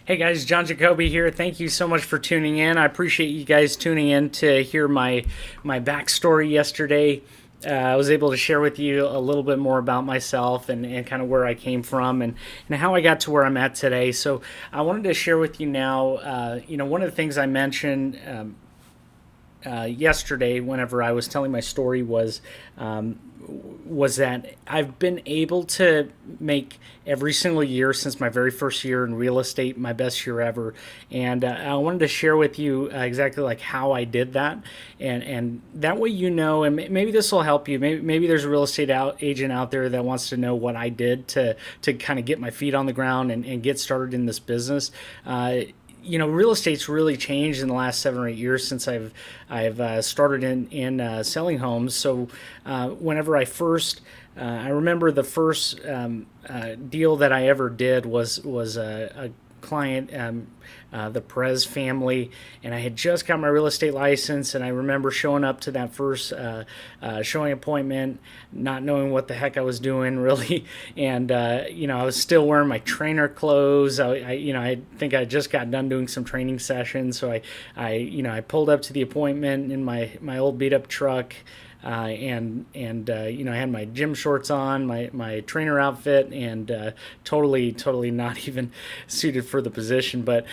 Hey guys, John Jacoby here. Thank you so much for tuning in. I appreciate you guys tuning in to hear my backstory yesterday. I was able to share with you a little bit more about myself and kind of where I came from and how I got to where I'm at today. So I wanted to share with you now, one of the things I mentioned yesterday whenever I was telling my story was that I've been able to make every single year since my very first year in real estate my best year ever. And I wanted to share with you exactly like how I did that, and that way and maybe this will help you. Maybe there's a real estate agent out there that wants to know what I did to kind of get my feet on the ground and get started in this business. Real estate's really changed in the last 7 or 8 years since I've started in selling homes. So whenever I remember the first deal that I ever did was a client, the Perez family, and I had just got my real estate license, and I remember showing up to that first showing appointment, not knowing what the heck I was doing really, and I was still wearing my trainer clothes. I think I just got done doing some training sessions, so I pulled up to the appointment in my old beat up truck. I had my gym shorts on, my trainer outfit, and totally not even suited for the position. But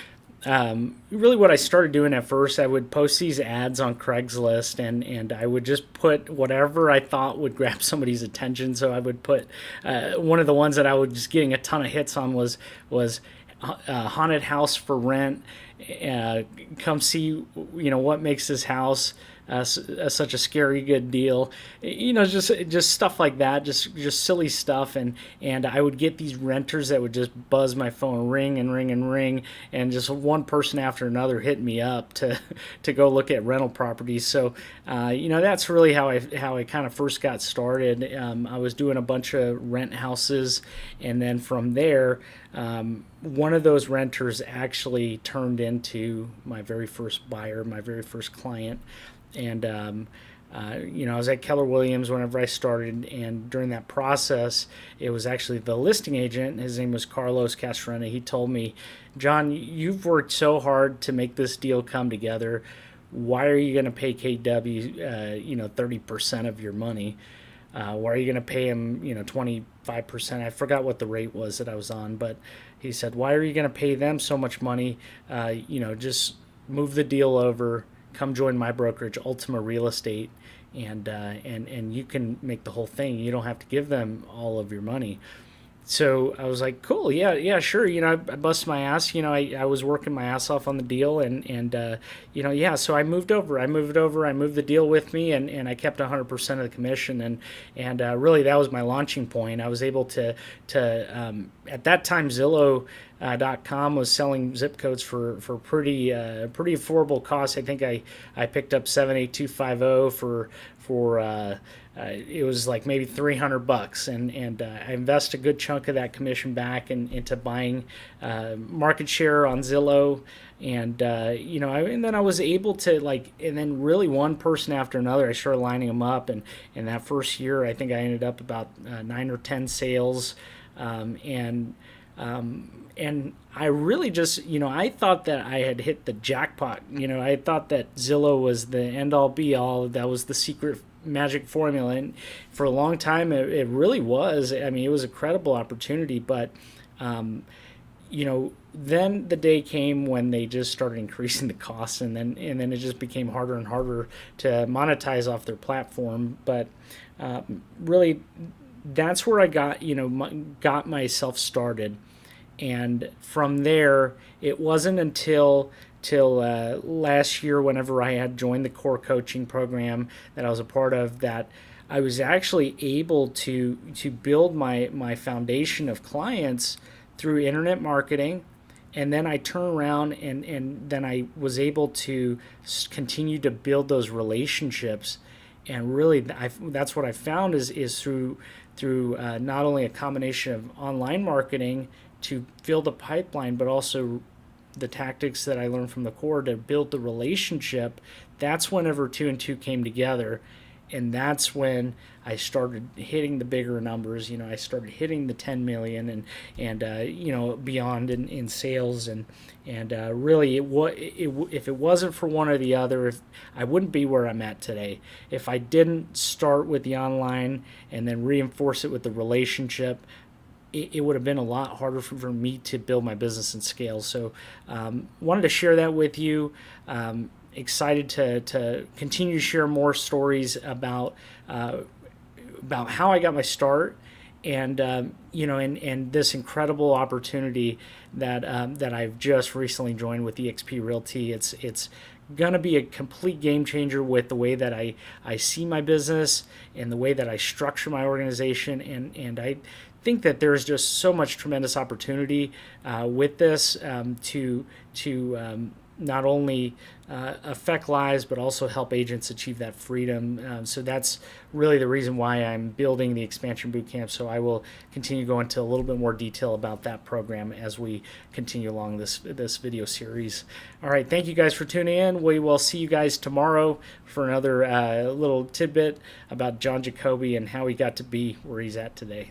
really, what I started doing at first, I would post these ads on Craigslist, and I would just put whatever I thought would grab somebody's attention. So I would put one of the ones that I was just getting a ton of hits on was haunted house for rent. Come see, what makes this house such a scary good deal. Just stuff like that, just silly stuff, and I would get these renters that would just buzz my phone, ring and ring and ring, and just one person after another hit me up to go look at rental properties. So that's really how I kind of first got started. I was doing a bunch of rent houses, and then from there, one of those renters actually turned into my very first buyer, my very first client. And I was at Keller Williams whenever I started, and during that process, it was actually the listing agent. His name was Carlos Castrena. He told me, "John, you've worked so hard to make this deal come together. Why are you going to pay KW 30% of your money? Why are you going to pay him 25%? I forgot what the rate was that I was on, but he said, why are you going to pay them so much money? Just move the deal over, come join my brokerage, Ultima Real Estate, and you can make the whole thing. You don't have to give them all of your money." So I was like, cool, yeah, sure. I busted my ass. I was working my ass off on the deal, so I moved over. I moved the deal with me, and I kept 100% of the commission, and really that was my launching point. I was able to at that time Zillow.com was selling zip codes for pretty affordable costs. I think I picked up 78250 for it was like maybe $300, and I invest a good chunk of that commission back into buying market share on Zillow, and and then I was able to and then really one person after another, I started lining them up, and in that first year, I think I ended up about 9 or 10 sales, and I really just, I thought that I had hit the jackpot. I thought that Zillow was the end all be all. That was the secret magic formula. And for a long time, it really was. I mean, it was a credible opportunity. But, then the day came when they just started increasing the costs, and then it just became harder and harder to monetize off their platform. But really, that's where I got myself started. And from there, it wasn't until last year, whenever I had joined the core coaching program that I was a part of, that I was actually able to build my foundation of clients through internet marketing. And then I turned around and then I was able to continue to build those relationships. And really, that's what I found is through not only a combination of online marketing to fill the pipeline, but also the tactics that I learned from the core to build the relationship. That's whenever two and two came together. and that's when I started hitting the bigger numbers. I started hitting the 10 million and beyond in sales, and really if it wasn't for one or the other, I wouldn't be where I'm at today. If I didn't start with the online and then reinforce it with the relationship, it would have been a lot harder for me to build my business and scale. So wanted to share that with you. Excited to continue to share more stories about how I got my start, and and this incredible opportunity that I've just recently joined with eXp Realty. It's gonna be a complete game changer with the way that I see my business and the way that I structure my organization, and I think that there's just so much tremendous opportunity with this to not only affect lives, but also help agents achieve that freedom. So that's really the reason why I'm building the Expansion Bootcamp. So I will continue to go into a little bit more detail about that program as we continue along this video series. All right, thank you guys for tuning in. We will see you guys tomorrow for another little tidbit about John Jacoby and how he got to be where he's at today.